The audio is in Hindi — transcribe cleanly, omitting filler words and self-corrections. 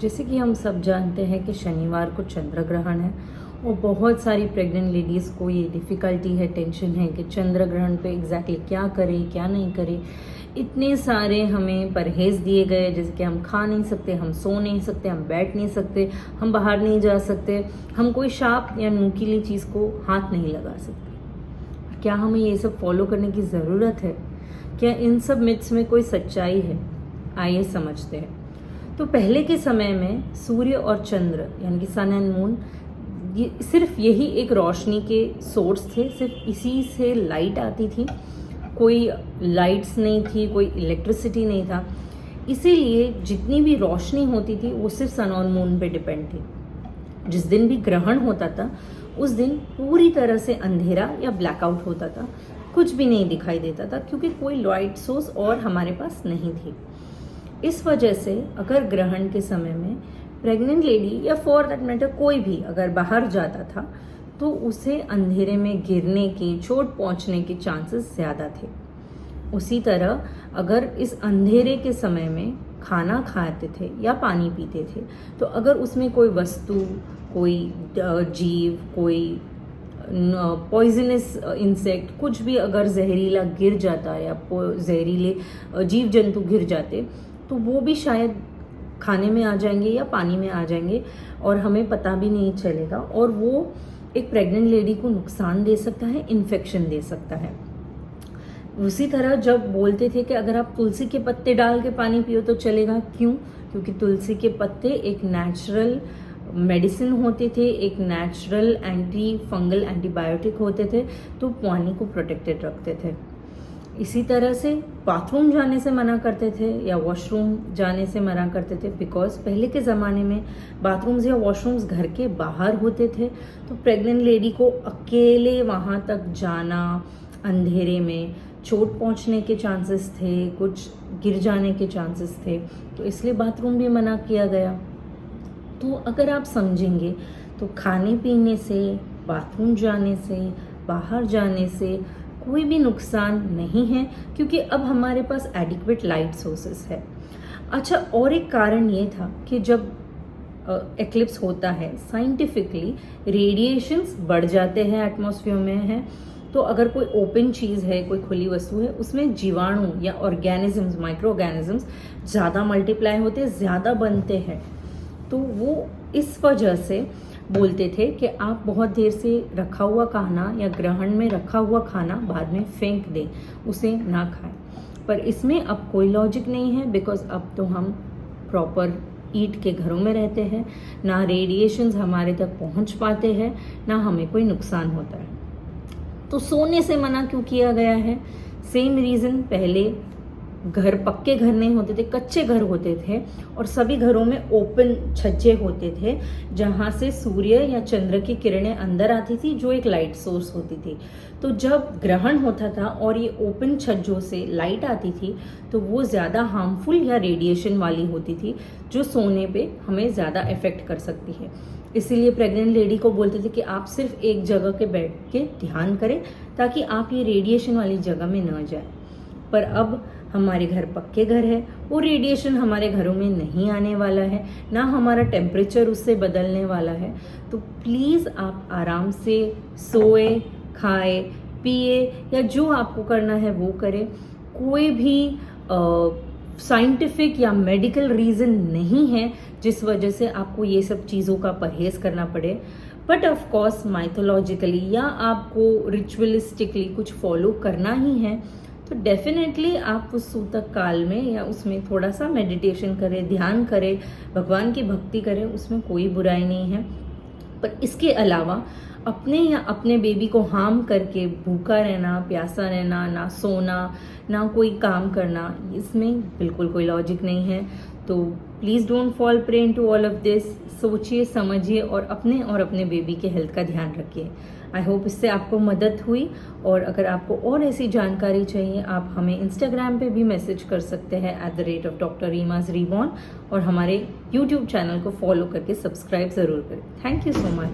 जैसे कि हम सब जानते हैं कि शनिवार को चंद्र ग्रहण है और बहुत सारी प्रेग्नेंट लेडीज़ को ये डिफ़िकल्टी है, टेंशन है कि चंद्र ग्रहण पे एग्जैक्टली क्या करें क्या नहीं करें। इतने सारे हमें परहेज़ दिए गए, जैसे कि हम खा नहीं सकते, हम सो नहीं सकते, हम बैठ नहीं सकते, हम बाहर नहीं जा सकते, हम कोई शार्प या नुकीली चीज़ को हाथ नहीं लगा सकते। क्या हमें ये सब फॉलो करने की ज़रूरत है? क्या इन सब मिथ्स में कोई सच्चाई है? आइए समझते हैं। तो पहले के समय में सूर्य और चंद्र यानी कि सन एंड मून ये सिर्फ यही एक रोशनी के सोर्स थे, सिर्फ इसी से लाइट आती थी। कोई लाइट्स नहीं थी, कोई इलेक्ट्रिसिटी नहीं था, इसीलिए जितनी भी रोशनी होती थी वो सिर्फ सन और मून पे डिपेंड थी। जिस दिन भी ग्रहण होता था उस दिन पूरी तरह से अंधेरा या ब्लैकआउट होता था, कुछ भी नहीं दिखाई देता था क्योंकि कोई लाइट सोर्स और हमारे पास नहीं थी। इस वजह से अगर ग्रहण के समय में प्रेग्नेंट लेडी या फॉर दैट मैटर कोई भी अगर बाहर जाता था तो उसे अंधेरे में गिरने की, चोट पहुंचने के चांसेस ज़्यादा थे। उसी तरह अगर इस अंधेरे के समय में खाना खाते थे या पानी पीते थे तो अगर उसमें कोई वस्तु, कोई जीव, कोई पॉइजनस इंसेक्ट, कुछ भी अगर जहरीला गिर जाता या जहरीले जीव जंतु गिर जाते तो वो भी शायद खाने में आ जाएंगे या पानी में आ जाएंगे और हमें पता भी नहीं चलेगा, और वो एक प्रेग्नेंट लेडी को नुकसान दे सकता है, इन्फेक्शन दे सकता है। उसी तरह जब बोलते थे कि अगर आप तुलसी के पत्ते डाल के पानी पियो तो चलेगा, क्यों? क्योंकि तुलसी के पत्ते एक नेचुरल मेडिसिन होते थे, एक नेचुरल एंटी फंगल एंटीबायोटिक होते थे, तो पानी को प्रोटेक्टेड रखते थे। इसी तरह से बाथरूम जाने से मना करते थे या वॉशरूम जाने से मना करते थे, बिकॉज पहले के ज़माने में बाथरूम्स या वॉशरूम्स घर के बाहर होते थे, तो प्रेग्नेंट लेडी को अकेले वहाँ तक जाना, अंधेरे में चोट पहुँचने के चांसेस थे, कुछ गिर जाने के चांसेस थे, तो इसलिए बाथरूम भी मना किया गया। तो अगर आप समझेंगे तो खाने पीने से, बाथरूम जाने से, बाहर जाने से कोई भी नुकसान नहीं है, क्योंकि अब हमारे पास एडिक्वेट लाइट सोर्सेस है। अच्छा, और एक कारण ये था कि जब एक्लिप्स होता है साइंटिफिकली रेडिएशंस बढ़ जाते हैं, एटमॉस्फेयर में है, तो अगर कोई ओपन चीज़ है, कोई खुली वस्तु है, उसमें जीवाणु या ऑर्गेनिजम्स, माइक्रो ऑर्गेनिजम्स ज़्यादा मल्टीप्लाई होते, ज़्यादा बनते हैं। तो वो इस वजह से बोलते थे कि आप बहुत देर से रखा हुआ खाना या ग्रहण में रखा हुआ खाना बाद में फेंक दें, उसे ना खाएं। पर इसमें अब कोई लॉजिक नहीं है, बिकॉज अब तो हम प्रॉपर ईंट के घरों में रहते हैं, ना रेडिएशंस हमारे तक पहुंच पाते हैं, ना हमें कोई नुकसान होता है। तो सोने से मना क्यों किया गया है? सेम रीज़न, पहले घर पक्के घर नहीं होते थे, कच्चे घर होते थे, और सभी घरों में ओपन छज्जे होते थे जहाँ से सूर्य या चंद्र की किरणें अंदर आती थी, जो एक लाइट सोर्स होती थी। तो जब ग्रहण होता था और ये ओपन छज्जों से लाइट आती थी तो वो ज़्यादा हार्मफुल या रेडिएशन वाली होती थी, जो सोने पे हमें ज़्यादा इफेक्ट कर सकती है। इसीलिए प्रेग्नेंट लेडी को बोलते थे कि आप सिर्फ एक जगह के बैठ के ध्यान करें ताकि आप ये रेडिएशन वाली जगह में न जाए। पर अब हमारे घर पक्के घर है, वो रेडिएशन हमारे घरों में नहीं आने वाला है, ना हमारा टेम्परेचर उससे बदलने वाला है। तो प्लीज़ आप आराम से सोए, खाए, पिए या जो आपको करना है वो करें। कोई भी साइंटिफिक या मेडिकल रीज़न नहीं है जिस वजह से आपको ये सब चीज़ों का परहेज़ करना पड़े। बट ऑफ कोर्स माइथोलॉजिकली या आपको रिचुअलिस्टिकली कुछ फॉलो करना ही है, तो डेफिनेटली आप उस सूतक काल में या उसमें थोड़ा सा मेडिटेशन करें, ध्यान करें, भगवान की भक्ति करें, उसमें कोई बुराई नहीं है। पर इसके अलावा अपने या अपने बेबी को हार्म करके भूखा रहना, प्यासा रहना, ना सोना, ना कोई काम करना, इसमें बिल्कुल कोई लॉजिक नहीं है। तो please don't fall prey into all of this. सोचिए, समझिए और अपने बेबी के हेल्थ का ध्यान रखिए। आई होप इससे आपको मदद हुई, और अगर आपको और ऐसी जानकारी चाहिए आप हमें इंस्टाग्राम पे भी मैसेज कर सकते हैं @Dr. Reema's Reborn, और हमारे यूट्यूब चैनल को फॉलो करके सब्सक्राइब ज़रूर करें। Thank you so much.